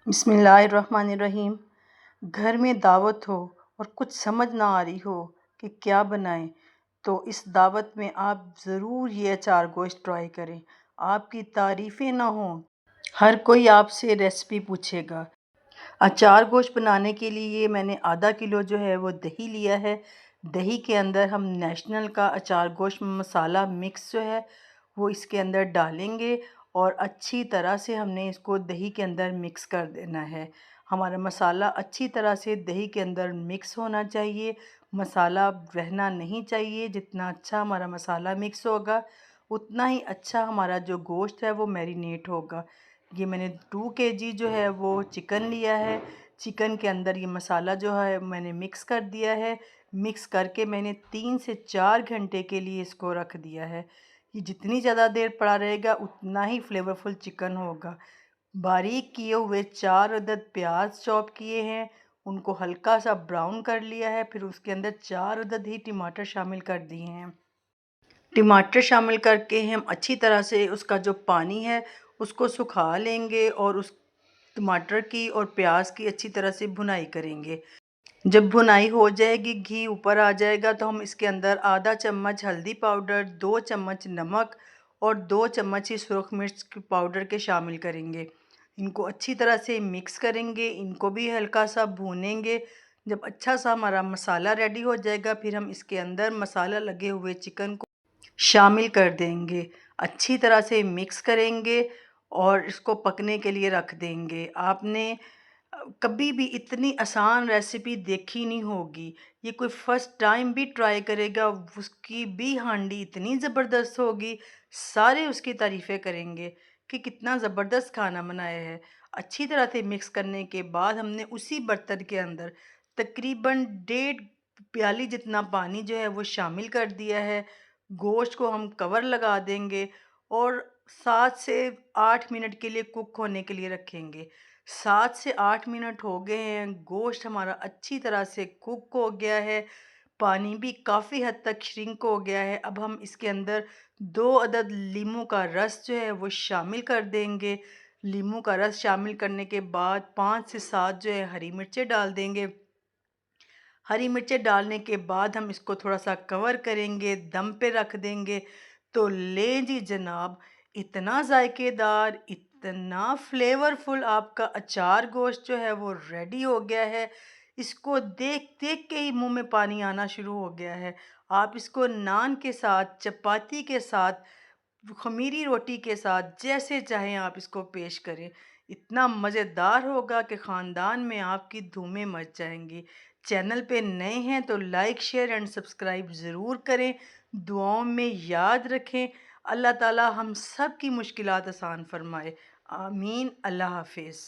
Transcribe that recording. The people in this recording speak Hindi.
बिस्मिल्लाहिर्रहमानिर्रहीम। घर में दावत हो और कुछ समझ ना आ रही हो कि क्या बनाएं, तो इस दावत में आप ज़रूर ये अचार गोश्त ट्राई करें। आपकी तारीफ़ें ना हों, हर कोई आपसे रेसिपी पूछेगा। अचार गोश्त बनाने के लिए मैंने आधा किलो जो है वो दही लिया है। दही के अंदर हम नेशनल का अचार गोश्त मसाला मिक्स जो है वो इसके अंदर डालेंगे और अच्छी तरह से हमने इसको दही के अंदर मिक्स कर देना है। हमारा मसाला अच्छी तरह से दही के अंदर मिक्स होना चाहिए, मसाला रहना नहीं चाहिए। जितना अच्छा हमारा मसाला मिक्स होगा उतना ही अच्छा हमारा जो गोश्त है वो मैरिनेट होगा। ये मैंने 2 केजी जो है वो चिकन लिया है। चिकन के अंदर ये मसाला जो है मैंने मिक्स कर दिया है। मिक्स करके मैंने 3 से 4 घंटे के लिए इसको रख दिया है। ये जितनी ज़्यादा देर पड़ा रहेगा उतना ही फ्लेवरफुल चिकन होगा। बारीक किए हुए 4 अदद प्याज चॉप किए हैं, उनको हल्का सा ब्राउन कर लिया है। फिर उसके अंदर 4 अदद ही टमाटर शामिल कर दिए हैं। टमाटर शामिल करके हम अच्छी तरह से उसका जो पानी है उसको सुखा लेंगे और उस टमाटर की और प्याज की अच्छी तरह से भुनाई करेंगे। जब भुनाई हो जाएगी, घी ऊपर आ जाएगा, तो हम इसके अंदर आधा चम्मच हल्दी पाउडर, 2 चम्मच नमक और 2 चम्मच ही सुरख मिर्च के पाउडर के शामिल करेंगे। इनको अच्छी तरह से मिक्स करेंगे, इनको भी हल्का सा भूनेंगे। जब अच्छा सा हमारा मसाला रेडी हो जाएगा, फिर हम इसके अंदर मसाला लगे हुए चिकन को शामिल कर देंगे। अच्छी तरह से मिक्स करेंगे और इसको पकने के लिए रख देंगे। आपने कभी भी इतनी आसान रेसिपी देखी नहीं होगी। ये कोई फर्स्ट टाइम भी ट्राई करेगा, उसकी भी हांडी इतनी ज़बरदस्त होगी, सारे उसकी तारीफ़ें करेंगे कि कितना ज़बरदस्त खाना बनाया है। अच्छी तरह से मिक्स करने के बाद हमने उसी बर्तन के अंदर तकरीबन 1.5 प्याली जितना पानी जो है वो शामिल कर दिया है। गोश्त को हम कवर लगा देंगे और 7 से 8 मिनट के लिए कुक होने के लिए रखेंगे। 7 से 8 मिनट हो गए हैं, गोश्त हमारा अच्छी तरह से कुक हो गया है, पानी भी काफ़ी हद तक श्रिंक हो गया है। अब हम इसके अंदर 2 अदद लीमू का रस जो है वो शामिल कर देंगे। लीमू का रस शामिल करने के बाद 5 से 7 जो है हरी मिर्चें डाल देंगे। हरी मिर्चें डालने के बाद हम इसको थोड़ा-सा कवर करेंगे, दम पे रख देंगे। तो लें जी जनाब, इतना ज़ायकेदार, इतना फ्लेवरफुल आपका अचार गोश्त जो है वो रेडी हो गया है। इसको देख-देख के ही मुँह में पानी आना शुरू हो गया है। आप इसको नान के साथ, चपाती के साथ, ख़मीरी रोटी के साथ जैसे चाहें आप इसको पेश करें। इतना मज़ेदार होगा कि ख़ानदान में आपकी धूमें मच जाएँगी। चैनल पे नए हैं तो लाइक, शेयर एंड सब्सक्राइब ज़रूर करें। दुआओं में याद रखें। अल्लाह ताला हम सब की मुश्किलात आसान फ़रमाए। आमीन। अल्लाह हाफ़िज़।